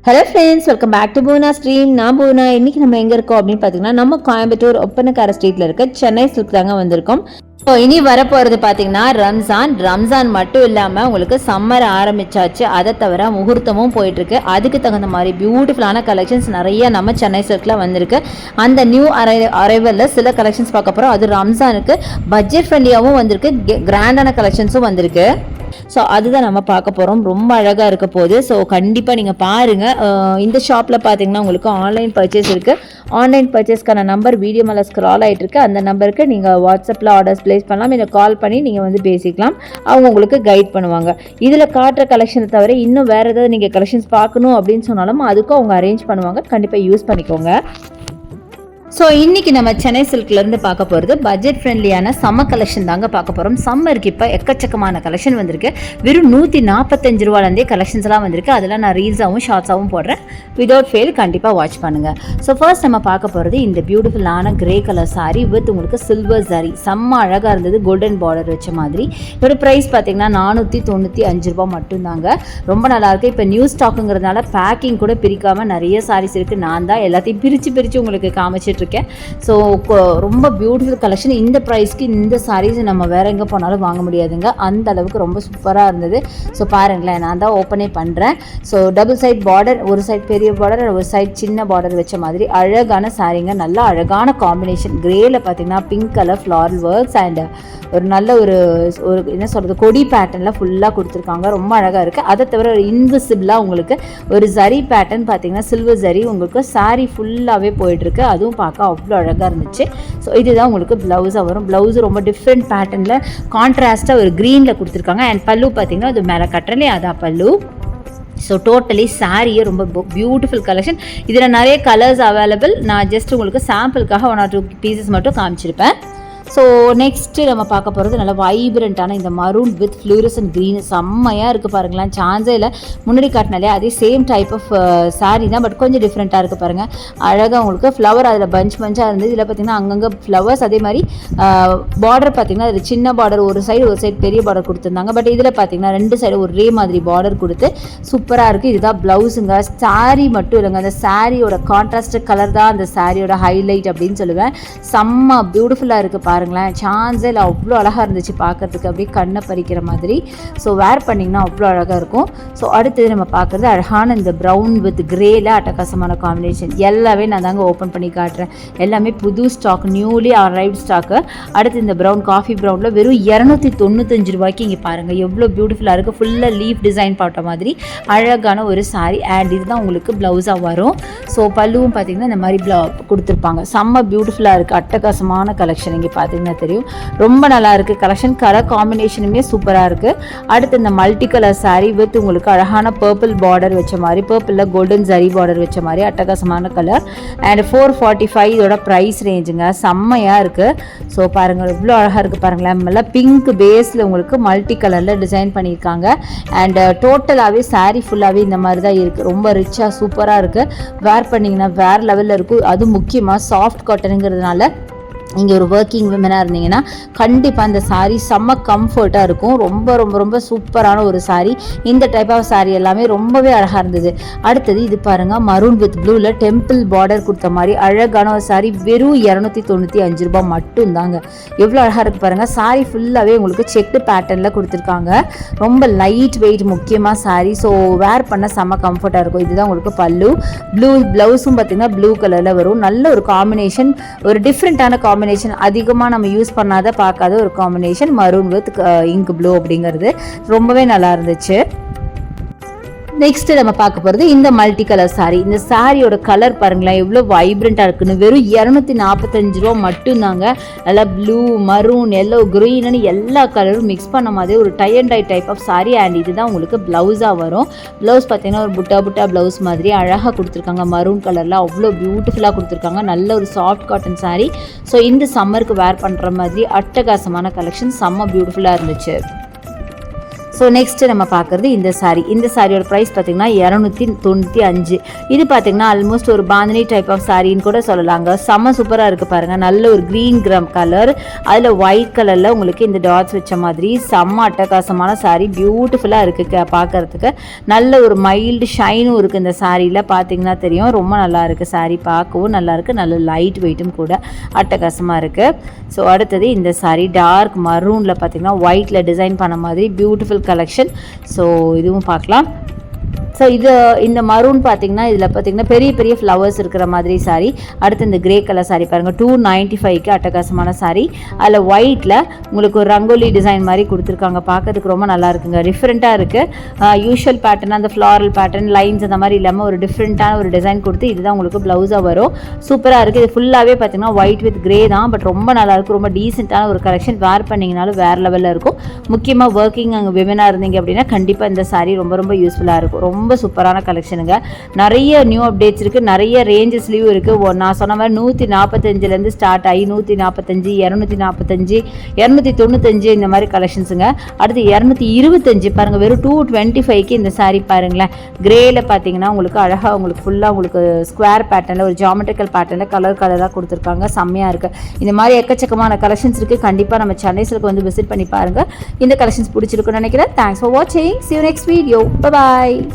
Hello friends, welcome back to Poona stream. நான் பூனா. இன்றைக்கி நம்ம எங்கே இருக்கோம் அப்படின்னு பார்த்தீங்கன்னா, நம்ம கோயம்புத்தூர் ஒப்பனக்கார ஸ்ட்ரீட்டில் இருக்க சென்னை சில்க் தாங்க வந்திருக்கோம். ஸோ இனி வரப்போகிறது பார்த்தீங்கன்னா ரம்ஜான் மட்டும் இல்லாமல் உங்களுக்கு சம்மர் ஆரம்பிச்சாச்சு. அதை தவிர முகூர்த்தமும் போயிட்டுருக்கு. அதுக்கு தகுந்த மாதிரி பியூட்டிஃபுல்லான கலெக்ஷன்ஸ் நிறைய நம்ம சென்னை சில்கில் வந்திருக்கு. அந்த நியூ அரைவலில் சில கலெக்ஷன்ஸ் பார்க்க போகிறோம். அது ரம்ஜானுக்கு பட்ஜெட் ஃப்ரெண்ட்லியாகவும் வந்திருக்கு, கிராண்டான கலெக்ஷன்ஸும் வந்திருக்கு. ஸோ அதுதான் நம்ம பார்க்க போகிறோம். ரொம்ப அழகாக இருக்க போகுது. ஸோ கண்டிப்பாக நீங்கள் பாருங்கள். இந்த ஷாப்பில் பார்த்தீங்கன்னா உங்களுக்கு ஆன்லைன் பர்ச்சேஸ் இருக்குது. ஆன்லைன் பர்ச்சேஸ்க்கான நம்பர் வீடியோ மேலே ஸ்க்ரால் ஆகிட்டு இருக்கு. அந்த நம்பருக்கு நீங்கள் வாட்ஸ்அப்பில் ஆர்டர்ஸ் ப்ளேஸ் பண்ணலாம், இல்லை கால் பண்ணி நீங்கள் வந்து பேசிக்கலாம். அவங்க உங்களுக்கு கைட் பண்ணுவாங்க. இதில் காட்டுற கலெக்ஷனை தவிர இன்னும் வேறு ஏதாவது நீங்கள் கலெக்ஷன்ஸ் பார்க்கணும் அப்படின்னு சொன்னாலும் அதுக்கும் அவங்க அரேஞ்ச் பண்ணுவாங்க. கண்டிப்பாக யூஸ் பண்ணிக்கோங்க. ஸோ இன்றைக்கி நம்ம சென்னை சில்க்லேருந்து பார்க்க போகிறது பட்ஜெட் ஃப்ரெண்ட்லியான சம்மர் கலெக்ஷன் தாங்க பார்க்க போகிறோம். சம்மருக்கு இப்போ எக்கச்சக்கமான கலெக்ஷன் வந்திருக்கு. வெறும் 145 ரூபாலேருந்தே கலெக்ஷன்ஸ்லாம் வந்திருக்கு. அதெல்லாம் நான் ரீல்ஸாகவும் ஷார்ட்ஸாகவும் போடுறேன். விதவுட் ஃபெயில் கண்டிப்பாக வாட்ச் பண்ணுங்கள். ஸோ ஃபர்ஸ்ட் நம்ம பார்க்க போகிறது இந்த பியூட்டிஃபுல்லான கிரே கலர் சாரீ வித் உங்களுக்கு சில்வர் சாரீ. செம்ம அழகாக இருந்தது, கோல்டன் பார்டர் வச்ச மாதிரி. இதோட ப்ரைஸ் பார்த்தீங்கன்னா 495 ரூபா மட்டும்தாங்க. ரொம்ப நல்லாயிருக்கு. இப்போ நியூ ஸ்டாக்குங்கிறதுனால பேக்கிங் கூட பிரிக்காமல் நிறைய சாரீஸ் இருக்குது. நான் தான் எல்லாத்தையும் பிரித்து உங்களுக்கு காமிச்சிட்டு இருக்கேன். ஸோ ரொம்ப பியூட்டிஃபுல் கலெக்ஷன். இந்த ப்ரைஸ்க்கு இந்த சாரீஸ் நம்ம வேற எங்கே போனாலும் வாங்க முடியாதுங்க. அந்த அளவுக்கு ரொம்ப சூப்பராக இருந்தது. ஸோ பாருங்களேன், நான் தான் ஓப்பனே பண்ணுறேன். ஸோ டபுள் சைட் பார்டர், ஒரு சைட் பெரிய பார்டர், ஒரு சைட் சின்ன பார்டர் வச்ச மாதிரி அழகான சாரீங்க. நல்ல அழகான காம்பினேஷன். கிரேல பார்த்தீங்கன்னா pink colour floral works and ஒரு நல்ல ஒரு என்ன சொல்கிறது, கொடி பேட்டர்னில் ஃபுல்லாக கொடுத்துருக்காங்க. ரொம்ப அழகாக இருக்குது. அதை தவிர ஒரு இன்விசிபிளாக உங்களுக்கு ஒரு ஜரி பேட்டர்ன் பார்த்தீங்கன்னா சில்வர் ஜரி உங்களுக்கு சாரீ ஃபுல்லாகவே போயிட்டுருக்கு. அதுவும் பார்க்க அவ்வளோ அழகாக இருந்துச்சு. ஸோ இதுதான் உங்களுக்கு ப்ளவுஸாக வரும். ப்ளவுஸு ரொம்ப டிஃப்ரெண்ட் பேட்டர்னில் கான்ட்ராஸ்ட்டாக ஒரு க்ரீனில் கொடுத்துருக்காங்க. அண்ட் பல்லு பார்த்தீங்கன்னா அது மேலே கட்டுறலே அதான் பல்லு. ஸோ டோட்டலி சாரியே ரொம்ப பியூட்டிஃபுல் கலெக்ஷன். இதில் நிறைய கலர்ஸ் அவைலபிள். நான் ஜஸ்ட் உங்களுக்கு சாம்பிளுக்காக 1 or 2 பீசஸ் மட்டும் காமிச்சிருப்பேன். ஸோ நெக்ஸ்ட்டு நம்ம பார்க்க போகிறது நல்லா வைப்ரண்ட்டான இந்த மரூன் வித் ஃப்ளூரசன் க்ரீன். செம்மையாக இருக்குது பாருங்களேன். சான்ஸே இல்லை. முன்னாடி காட்டினாலே அதே சேம் டைப் ஆஃப் சாரீ தான், பட் கொஞ்சம் டிஃப்ரெண்ட்டாக இருக்குது பாருங்கள். அழகாக உங்களுக்கு ஃப்ளவர் அதில் பஞ்சாக இருந்தது. இதில் பார்த்திங்கன்னா அங்கங்கே ஃப்ளவர்ஸ். அதே மாதிரி பார்டர் பார்த்திங்கன்னா அதில் சின்ன பார்டர் ஒரு சைடு பெரிய பார்டர் கொடுத்துருந்தாங்க. பட் இதில் பார்த்திங்கன்னா 2 சைடு ஒரே மாதிரி பார்டர் கொடுத்து சூப்பராக இருக்குது. இதுதான் ப்ளவுஸுங்க. சாரீ மட்டும் இல்லைங்க, அந்த சாரியோட கான்ட்ராஸ்ட் கலர் தான் அந்த சாரியோட ஹைலைட் அப்படின்னு சொல்லுவேன். செம்ம பியூட்டிஃபுல்லாக இருக்குது பாருங்களேன். சான்ஸே இல்லை, அவ்வளோ அழகாக இருந்துச்சு பார்க்கறதுக்கு. அப்படியே கண்ணை பறிக்கிற மாதிரி. ஸோ வேர் பண்ணிங்கன்னா அவ்வளோ அழகாக இருக்கும். ஸோ அடுத்தது நம்ம பார்க்குறது அழகான இந்த ப்ரௌன் வித் கிரேல அட்டகாசமான காம்பினேஷன். எல்லாமே நான் தாங்க ஓப்பன் பண்ணி காட்டுறேன். எல்லாமே புது ஸ்டாக், நியூலி அரைவ்ட் ஸ்டாக்கு. அடுத்து இந்த ப்ரௌன் காஃபி ப்ரௌனில் வெறும் 295 ரூபாய்க்கு. இங்கே பாருங்கள் எவ்வளோ பியூட்டிஃபுல்லாக இருக்குது. ஃபுல்லாக லீஃப் டிசைன் போட்ட மாதிரி அழகான ஒரு சாரீ. அண்ட் இதுதான் உங்களுக்கு ப்ளவுஸாக வரும். ஸோ பல்லுவும் பார்த்திங்கன்னா இந்த மாதிரி கொடுத்துருப்பாங்க. செம்ம பியூட்டிஃபுல்லாக இருக்குது. அட்டகாசமான கலெக்ஷன். இங்கே பார்த்தீங்கன்னா தெரியும், ரொம்ப நல்லா இருக்குது கலெக்ஷன். கலர் காம்பினேஷனுமே சூப்பராக இருக்குது. அடுத்து இந்த மல்டி கலர் சாரீ வித் உங்களுக்கு அழகான பர்பிள் பார்டர் வச்ச மாதிரி, பர்பிளில் கோல்டன் ஜரி பார்டர் வச்ச மாதிரி அட்டகாசமான கலர். அண்ட் 445 இதோட ப்ரைஸ் ரேஞ்சுங்க. செம்மையாக இருக்குது. ஸோ பாருங்கள் எவ்வளோ அழகாக இருக்குது பாருங்களேன். நல்லா பிங்க் பேஸில் உங்களுக்கு மல்டி கலரில் டிசைன் பண்ணியிருக்காங்க. அண்ட் டோட்டலாகவே சாரீ ஃபுல்லாகவே இந்த மாதிரி தான் இருக்குது. ரொம்ப ரிச்சாக சூப்பராக இருக்குது. வேர் பண்ணிங்கன்னா வேறு லெவலில் இருக்கும். அதுவும் முக்கியமாக சாஃப்ட் காட்டனுங்கிறதுனால நீங்கள் ஒரு ஒர்க்கிங் விமனாக இருந்தீங்கன்னா கண்டிப்பாக இந்த சாரீ செம்ம கம்ஃபர்ட்டாக இருக்கும். ரொம்ப ரொம்ப ரொம்ப சூப்பரான ஒரு சாரீ. இந்த டைப் ஆஃப் சாரீ எல்லாமே ரொம்பவே அழகாக இருந்தது. அடுத்தது இது பாருங்கள், மரூன் வித் ப்ளூவில் டெம்பிள் பார்டர் கொடுத்த மாதிரி அழகான ஒரு சாரீ. வெறும் 295 ரூபாய் மட்டும்தாங்க. எவ்வளோ அழகாக இருக்குது பாருங்கள். சாரீ ஃபுல்லாகவே உங்களுக்கு செக்டு பேட்டர்னில் கொடுத்துருக்காங்க. ரொம்ப லைட் வெயிட் முக்கியமாக சாரீ. ஸோ வேர் பண்ண செம்ம கம்ஃபர்ட்டாக இருக்கும். இதுதான் உங்களுக்கு பல்லு. ப்ளவுஸும் பார்த்திங்கன்னா ப்ளூ கலரில் வரும். நல்ல ஒரு காம்பினேஷன், ஒரு டிஃப்ரெண்ட்டான காம்பினேஷன். அதிகமாக நம்ம யூஸ் பண்ணாத பார்க்காத ஒரு combination. Maroon with ink blue அப்படிங்கிறது ரொம்பவே நல்லா இருந்துச்சு. நெக்ஸ்ட் நம்ம பார்க்க போகிறது இந்த மல்டி கலர் சாரீ. இந்த சாரியோட கலர் பாருங்களேன் எவ்வளோ வைப்ரண்ட்டாக இருக்குன்னு. வெறும் 245 ரூபா மட்டும்தாங்க. நல்லா ப்ளூ, மரூன், எல்லோ, க்ரீன்னு எல்லா கலரும் மிக்ஸ் பண்ண மாதிரி ஒரு tie and dye type of sari. And இதுதான் உங்களுக்கு ப்ளவுஸாக வரும். ப்ளவுஸ் பார்த்தீங்கன்னா ஒரு புட்டா ப்ளவுஸ் மாதிரி அழகாக கொடுத்துருக்காங்க. மரூன் கலரில் அவ்வளோ பியூட்டிஃபுல்லாக கொடுத்துருக்காங்க. நல்ல ஒரு சாஃப்ட் காட்டன் சாரீ. ஸோ இந்த சம்மருக்கு வேர் பண்ணுற மாதிரி அட்டகாசமான கலெக்ஷன். செம்ம பியூட்டிஃபுல்லாக இருந்துச்சு. ஸோ நெக்ஸ்ட்டு நம்ம பார்க்குறது இந்த சாரீ. இந்த சாரியோட ப்ரைஸ் பார்த்திங்கன்னா 295. இது பார்த்திங்கன்னா ஆல்மோஸ்ட் ஒரு பாந்தினி டைப் ஆஃப் சாரின்னு கூட சொல்லலாங்க. செம்ம சூப்பராக இருக்குது பாருங்கள். நல்ல ஒரு க்ரீன் கிராம் கலர், அதில் ஒயிட் கலரில் உங்களுக்கு இந்த டாட்ஸ் வச்ச மாதிரி செம்ம அட்டகாசமான சாரீ. பியூட்டிஃபுல்லாக இருக்குது பார்க்குறதுக்கு. நல்ல ஒரு மைல்டு ஷைனும் இருக்குது இந்த சாரியில், பார்த்திங்கன்னா தெரியும். ரொம்ப நல்லா இருக்குது சாரீ, பார்க்கவும் நல்லாயிருக்கு. நல்ல லைட் வெயிட்டும் கூட, அட்டகாசமாக இருக்குது. ஸோ அடுத்தது இந்த சாரீ டார்க் மரூனில் பார்த்திங்கன்னா ஒயிட்டில் டிசைன் பண்ண மாதிரி பியூட்டிஃபுல் கலெக்ஷன். ஸோ இதுவும் பார்க்கலாம். ஸோ இந்த மரூன் பார்த்திங்கன்னா இதில் பார்த்திங்கன்னா பெரிய பெரிய ஃப்ளவர்ஸ் இருக்கிற மாதிரி சாரீ. அடுத்து இந்த கிரே கலர் சாரீ பாருங்கள், 295க்கு அட்டகாசமான சாரீ. அதில் ஒயிட்டில் உங்களுக்கு ஒரு ரங்கோலி டிசைன் மாதிரி கொடுத்துருக்காங்க. பார்க்கறதுக்கு ரொம்ப நல்லா இருக்குங்க, டிஃப்ரெண்ட்டாக இருக்குது. யூஷுவல் பேட்டர்ன், அந்த ஃப்ளாரல் பேட்டர்ன், லைன்ஸ் அந்த மாதிரி இல்லாமல் ஒரு டிஃப்ரெண்ட்டான ஒரு டிசைன் கொடுத்து இதுதான் உங்களுக்கு ப்ளவுஸாக வரும். சூப்பராக இருக்குது. இது ஃபுல்லாகவே பார்த்திங்கன்னா ஒயிட் வித் கிரே தான், பட் ரொம்ப நல்லாயிருக்கும். ரொம்ப டீசெண்டான ஒரு கலெக்ஷன். வேர் பண்ணிங்கனாலும் வேறு லெவலில் இருக்கும். முக்கியமாக ஒர்க்கிங் அங்கே விமனாக இருந்தீங்க அப்படின்னா கண்டிப்பாக இந்த சாரீ ரொம்ப ரொம்ப யூஸ்ஃபுல்லாக இருக்கும். ரொம்ப சூப்பரான கலெக்ஷனுங்க. நிறைய நியூ அப்டேட்ஸ் இருக்குது, நிறைய ரேஞ்சஸ்லேயும் இருக்குது. நான் சொன்ன மாதிரி 145லேருந்து ஸ்டார்ட் ஆகி 145, 245, 295 இந்த மாதிரி கலெக்ஷன்ஸுங்க. அடுத்து 225 பாருங்கள், வெறும் 225க்கு இந்த சாரீ பாருங்களேன். கிரேயில் பார்த்தீங்கன்னா உங்களுக்கு அழகாக உங்களுக்கு ஃபுல்லாக உங்களுக்கு ஸ்கொயர் பேட்டர்னில் ஒரு ஜாமெட்ரிக்கல் பேட்டர்னில் கலராக கொடுத்துருக்காங்க. செம்மையாக இருக்குது. இந்த மாதிரி எக்கச்சக்கமான கலெக்ஷன்ஸ் இருக்குது. கண்டிப்பாக நம்ம சென்னை சில்க் வந்து விசிட் பண்ணி பாருங்கள். இந்த கலெக்ஷன்ஸ் பிடிச்சிருக்குன்னு நினைக்கிறேன். தேங்க்ஸ் ஃபார் வாட்சிங். See you next video. Bye bye.